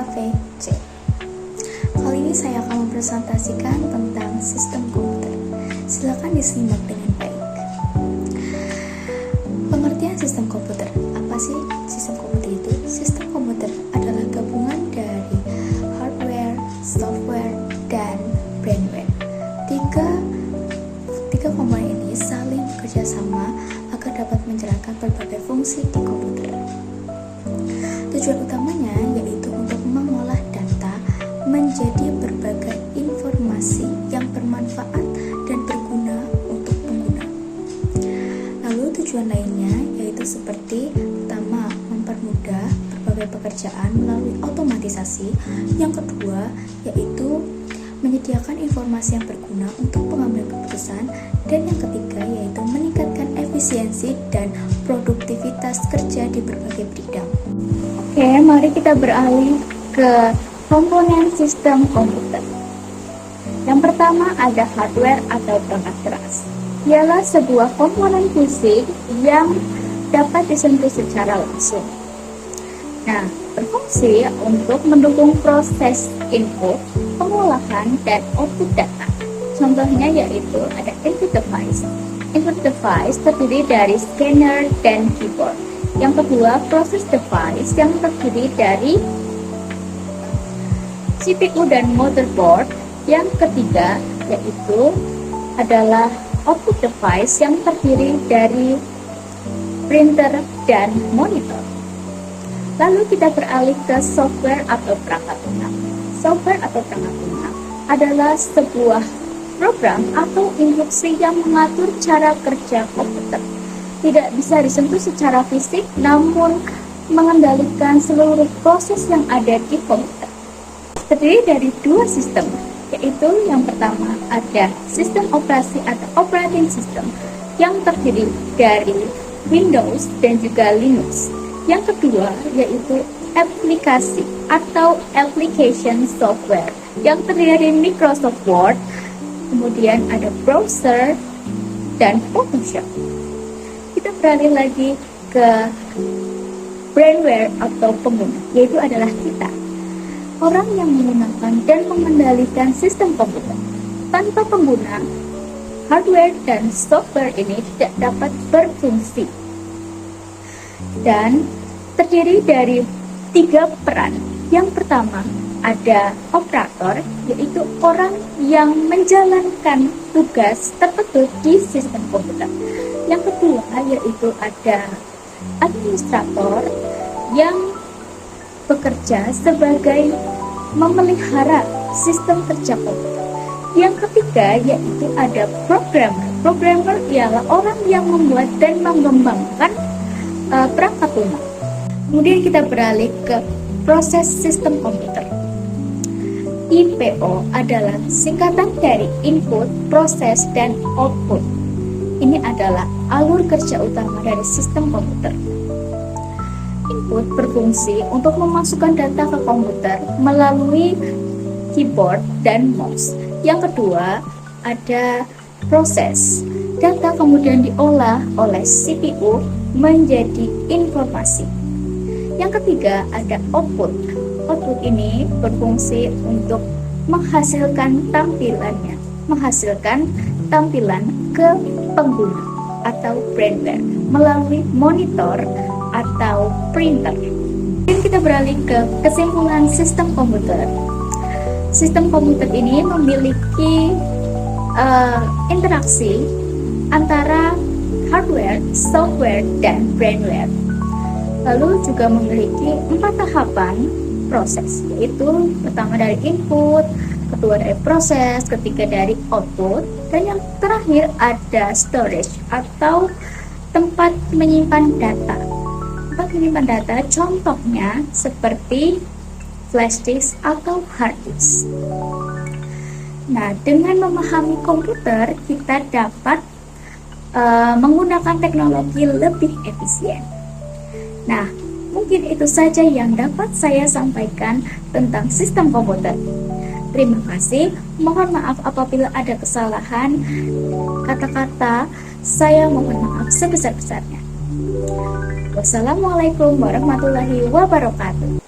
KVC. Kali ini saya akan mempresentasikan tentang sistem komputer. Silakan disimak dengan baik. Pengertian sistem komputer. Apa sih sistem komputer itu? Sistem komputer adalah gabungan dari hardware, software, dan brainware. Tiga komponen ini saling bekerja sama agar dapat menjalankan berbagai fungsi di komputer. Tujuan utamanya yaitu untuk mengolah data menjadi berbagai informasi yang bermanfaat dan berguna untuk pengguna. Lalu tujuan lainnya yaitu seperti pertama, mempermudah berbagai pekerjaan melalui otomatisasi. Yang kedua yaitu menyediakan informasi yang berguna untuk pengambilan keputusan, dan yang ketiga yaitu meningkatkan efisiensi dan produktivitas kerja di berbagai bidang. Oke, mari kita beralih ke komponen sistem komputer. Yang pertama ada hardware atau perangkat keras. Ialah sebuah komponen fisik yang dapat disentuh secara langsung. Nah, berfungsi untuk mendukung proses input, pengolahan, dan output data. Contohnya yaitu ada input device. Input device terdiri dari scanner dan keyboard. Yang kedua, process device yang terdiri dari CPU dan motherboard. Yang ketiga yaitu adalah output device yang terdiri dari printer dan monitor. Lalu kita beralih ke software atau perangkat lunak. Software atau perangkat lunak adalah sebuah program atau instruksi yang mengatur cara kerja komputer. Tidak bisa disentuh secara fisik, namun mengendalikan seluruh proses yang ada di komputer. Terdiri dari dua sistem, yaitu yang pertama ada sistem operasi atau operating system yang terdiri dari Windows dan juga Linux. Yang kedua yaitu aplikasi atau application software yang terdiri dari Microsoft Word, kemudian ada browser dan Photoshop. Kita beralih lagi ke brainware atau pengguna, yaitu adalah kita, orang yang menggunakan dan mengendalikan sistem komputer. Tanpa pengguna, hardware dan software ini tidak dapat berfungsi. Dan terdiri dari tiga peran. Yang pertama ada operator, yaitu orang yang menjalankan tugas tertentu di sistem komputer. Yang kedua yaitu ada administrator yang bekerja sebagai memelihara sistem kerja komputer. Yang ketiga yaitu ada programmer. Programmer ialah orang yang membuat dan mengembangkan perangkat lunak. Kemudian kita beralih ke proses sistem komputer. IPO adalah singkatan dari input, proses, dan output. Ini adalah alur kerja utama dari sistem komputer. Input berfungsi untuk memasukkan data ke komputer melalui keyboard dan mouse. Yang kedua ada proses. Data kemudian diolah oleh CPU menjadi informasi. Yang ketiga ada output. Output ini berfungsi untuk menghasilkan tampilan ke pengguna atau brainware melalui monitor atau printer. Dan kita beralih ke kesimpulan sistem komputer. Sistem komputer ini memiliki interaksi antara hardware, software, dan brainware. Lalu juga memiliki 4 tahapan proses, yaitu pertama dari input, kedua dari proses, ketiga dari output, dan yang terakhir ada storage atau tempat menyimpan data. Tempat menyimpan data contohnya seperti flash disk atau hard disk. Nah, dengan memahami komputer kita dapat menggunakan teknologi lebih efisien. Nah, mungkin itu saja yang dapat saya sampaikan tentang sistem komputer. Terima kasih. Mohon maaf apabila ada kesalahan kata-kata. Saya mohon maaf sebesar-besarnya. Wassalamualaikum warahmatullahi wabarakatuh.